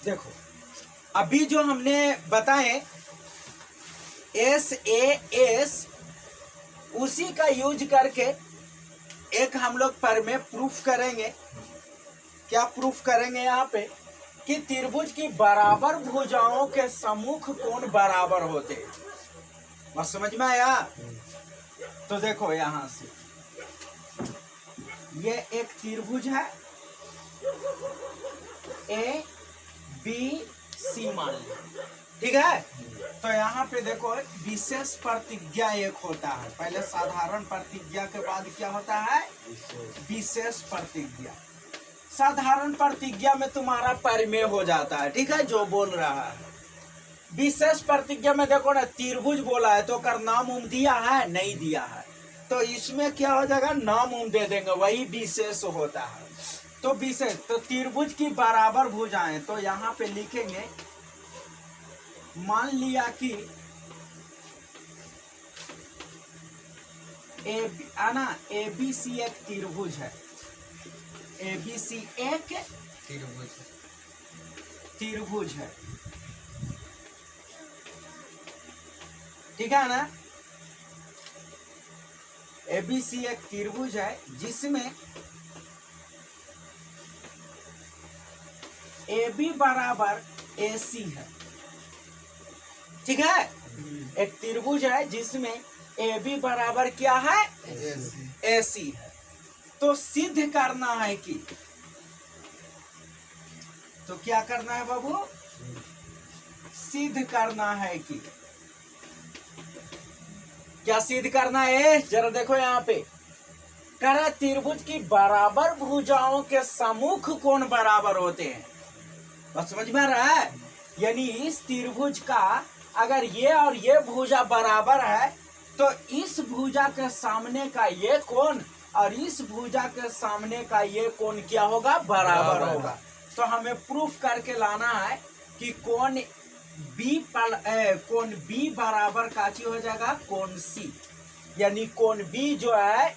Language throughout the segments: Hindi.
देखो अभी जो हमने बताए SAS उसी का यूज करके एक हम लोग पर में प्रूफ करेंगे। क्या प्रूफ करेंगे यहाँ पे कि त्रिभुज की बराबर भुजाओं के सम्मुख कोण बराबर होते हैं। बस समझ में आया? तो देखो यहां से ये एक त्रिभुज है ABC मान लो, ठीक है। तो यहाँ पे देखो विशेष प्रतिज्ञा एक होता है, पहले साधारण प्रतिज्ञा के बाद क्या होता है? विशेष प्रतिज्ञा। साधारण प्रतिज्ञा में तुम्हारा परिमेय हो जाता है, ठीक है, जो बोल रहा है। विशेष प्रतिज्ञा में देखो ना त्रिभुज बोला है तो कर नाम उम दिया है, नहीं दिया है, तो इसमें क्या हो जाएगा? नाम उम दे देंगे, वही विशेष होता है। तो विशेष तो त्रिभुज की बराबर भुजाएं, तो यहाँ पे लिखेंगे मान लिया कि ABC एक त्रिभुज है, ABC एक त्रिभुज है, ठीक है ना। ABC एक त्रिभुज है जिसमें AB बराबर AC है, ठीक है। एक त्रिभुज है जिसमें AB बराबर क्या है? AC है। तो सिद्ध करना है कि, तो क्या करना है बाबू? सिद्ध करना है कि, क्या सिद्ध करना है? जरा देखो यहाँ पे कह रहा है त्रिभुज की बराबर भुजाओं के सम्मुख कोण बराबर होते हैं। बस समझ में आ रहा है? यानी इस त्रिभुज का अगर ये और ये भुजा बराबर है तो इस भुजा के सामने का ये कोण और इस भुजा के सामने का ये कोण क्या होगा? बराबर होगा। तो हमें प्रूफ करके लाना है कि कोण B बराबर काची हो जाएगा? कोण C। यानी कोण B जो है,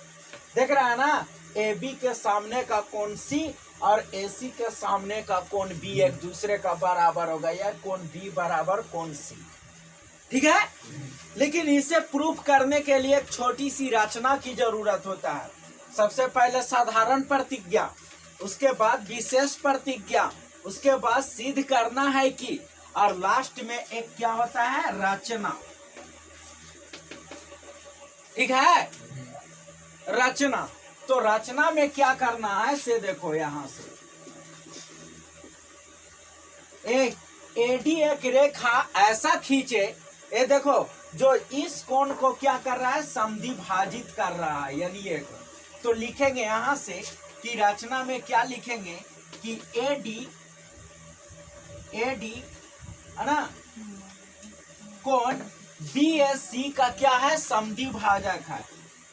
देख रहा है ना, AB के सामने का कोण C और AC के सामने का कोण B एक दूसरे का बराबर होगा, या कोण B बराबर कोण C, ठीक है। लेकिन इसे प्रूफ करने के लिए एक छोटी सी रचना की जरूरत होता है। सबसे पहले साधारण प्रतिज्ञा, उसके बाद विशेष प्रतिज्ञा, उसके बाद सिद्ध करना है कि, और लास्ट में एक क्या होता है? रचना, ठीक है, रचना। तो रचना में क्या करना है से देखो यहां से एक AD एक रेखा ऐसा खींचे, ये देखो जो इस कोण को क्या कर रहा है? समद्विभाजित कर रहा है, यानी एक। तो लिखेंगे यहां से कि रचना में क्या लिखेंगे कि AD है ना, कोण BAC का क्या है? समद्विभाजक है।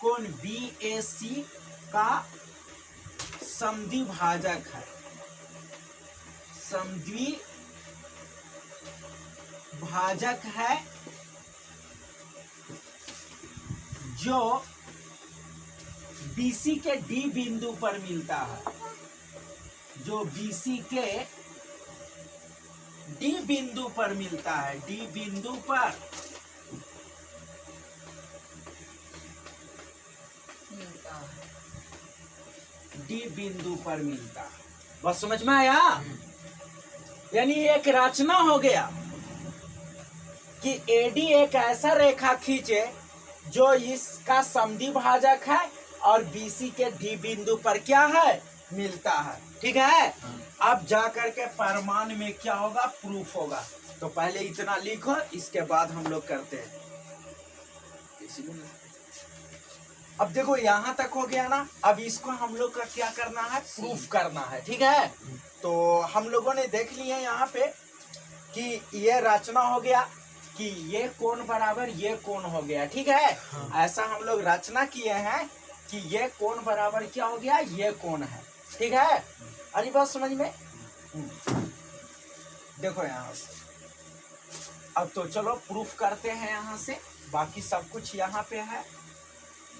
कोण BAC का समद्विभाजक है, समद्विभाजक है जो BC के D बिंदु पर मिलता है, जो BC के D बिंदु पर मिलता है, D बिंदु पर मिलता है। बस समझ में आया? यानी एक रचना हो गया कि AD एक ऐसा रेखा खींचे जो इसका समद्विभाजक है और BC के D बिंदु पर क्या है? मिलता है, ठीक है। अब जा करके प्रमाण में क्या होगा? प्रूफ होगा। तो पहले इतना लिखो, इसके बाद हम लोग करते हैं। अब देखो यहां तक हो गया ना, अब इसको हम लोग का क्या करना है? प्रूफ करना है, ठीक है। तो हम लोगों ने देख लिया यहाँ पे कि ये रचना हो गया कि ये कोण बराबर ये कोण हो गया, ठीक है। ऐसा हम लोग रचना किए हैं कि ये कोण बराबर क्या हो गया? ये कोण है, ठीक है। अरे बात समझ में? देखो यहाँ से अब तो चलो प्रूफ करते हैं यहाँ से, बाकी सब कुछ यहाँ पे है।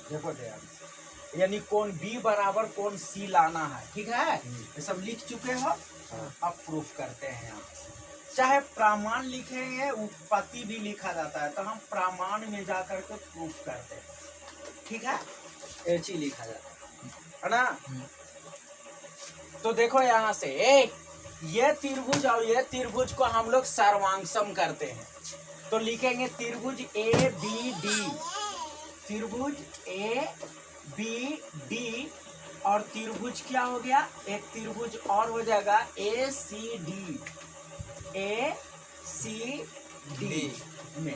देखो ध्यान से, यानी कोण B बराबर कोण C लाना है, ठीक है। ये सब लिख चुके हो। अब प्रूफ करते हैं यहाँ से। चाहे प्रमाण लिखेंगे उत्पत्ति भी लिखा जाता है, तो हम प्रमाण में जाकर के प्रूफ करते हैं, ठीक है, एच ही लिखा जाता है ना। तो देखो यहाँ से ये त्रिभुज और ये त्रिभुज को हम लोग सर्वांगसम करते हैं, तो लिखेंगे त्रिभुज ए बी डी, त्रिभुज ए बी डी, और त्रिभुज क्या हो गया, एक त्रिभुज और हो जाएगा ए सी डी, ए सी डी में,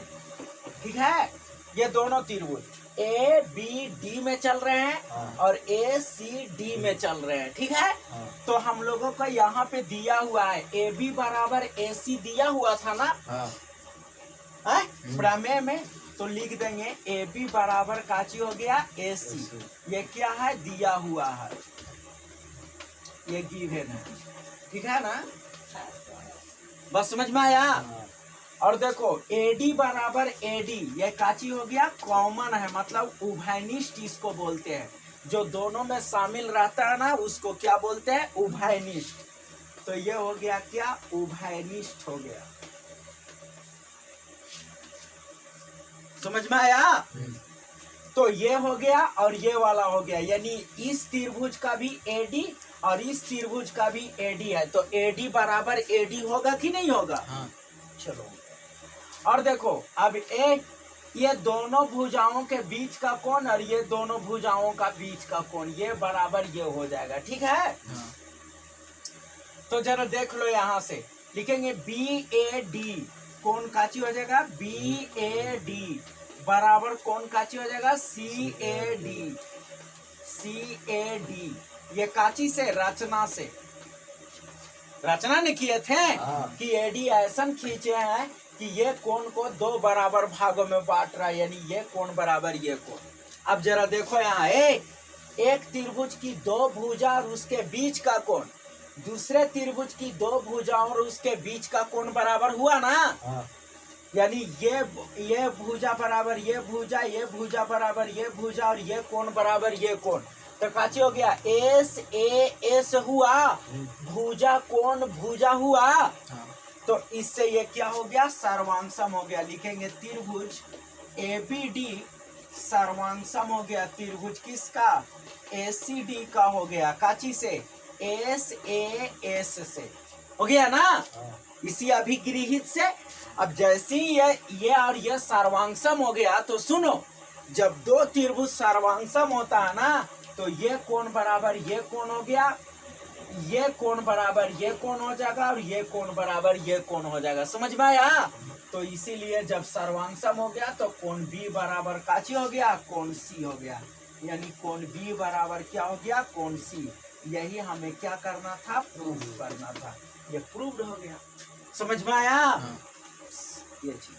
ठीक है। ये दोनों त्रिभुज ए बी डी में चल रहे हैं और ए सी डी में चल रहे हैं, ठीक है। तो हम लोगों को यहाँ पे दिया हुआ है ए बी बराबर ए सी दिया हुआ था ना प्रमेय में, तो लिख देंगे ए बी बराबर काची हो गया ए सी, ये क्या है, दिया हुआ है, ये गिवन है, ठीक है ना, बस समझ में आया। और देखो एडी बराबर एडी, ये काची हो गया, कॉमन है, मतलब उभयनिष्ठ इसको बोलते हैं, जो दोनों में शामिल रहता है ना उसको क्या बोलते हैं, उभयनिष्ठ। तो ये हो गया क्या, उभयनिष्ठ हो गया, समझ में आया। तो ये हो गया और ये वाला हो गया, यानी इस त्रिभुज का भी एडी और इस त्रिभुज का भी एडी है, तो एडी बराबर एडी होगा कि नहीं होगा। चलो, और देखो अब ये दोनों भुजाओं के बीच का कोण और ये दोनों भुजाओं का बीच का कोण, ये बराबर ये हो जाएगा, ठीक है। तो जरा देख लो, यहाँ से लिखेंगे बी ए डी, कोण काची हो जाएगा, बी ए डी बराबर कोण काची हो जाएगा, सी A D, C A D. ये काची से, रचना से, रचना ने किए थे कि एडी ऐसा खींचे हैं कि ये कोण को दो बराबर भागों में बांट रहा है, यानी ये कोण बराबर ये कोण। अब जरा देखो यहाँ एक त्रिभुज की दो भुजा और उसके बीच का कोण, दूसरे त्रिभुज की दो भुजाओं और उसके बीच का कोण बराबर हुआ ना, यानी ये भुजा बराबर ये भुजा, ये भुजा बराबर ये भुजा, और ये कोण बराबर ये कोण, तो काची हो गया, एस ए एस हुआ, भुजा कोण भुजा हुआ। तो इससे ये क्या हो गया, सर्वांगसम हो गया, लिखेंगे त्रिभुज ए बी डी सर्वांगसम हो गया, त्रिभुज किसका, ए सी डी का हो गया, काची से, एस ए एस से हो गया ना, इसी अभिगृहित से। अब जैसे ही ये और ये सर्वांगसम हो गया, तो सुनो, जब दो त्रिभुज सर्वांगसम होता है ना, तो ये कोण बराबर ये कोण हो गया, ये कोण बराबर ये कोण हो जाएगा, और ये कोण बराबर ये कोण हो जाएगा, समझ में आया। तो इसीलिए जब सर्वांगसम हो गया तो कोण बी बराबर काची हो गया, कोण सी हो गया, यानी कोण बी बराबर क्या हो गया, कोण सी। यही हमें क्या करना था, प्रूफ करना था, ये प्रूव्ड हो गया, समझ में आया ये चीज।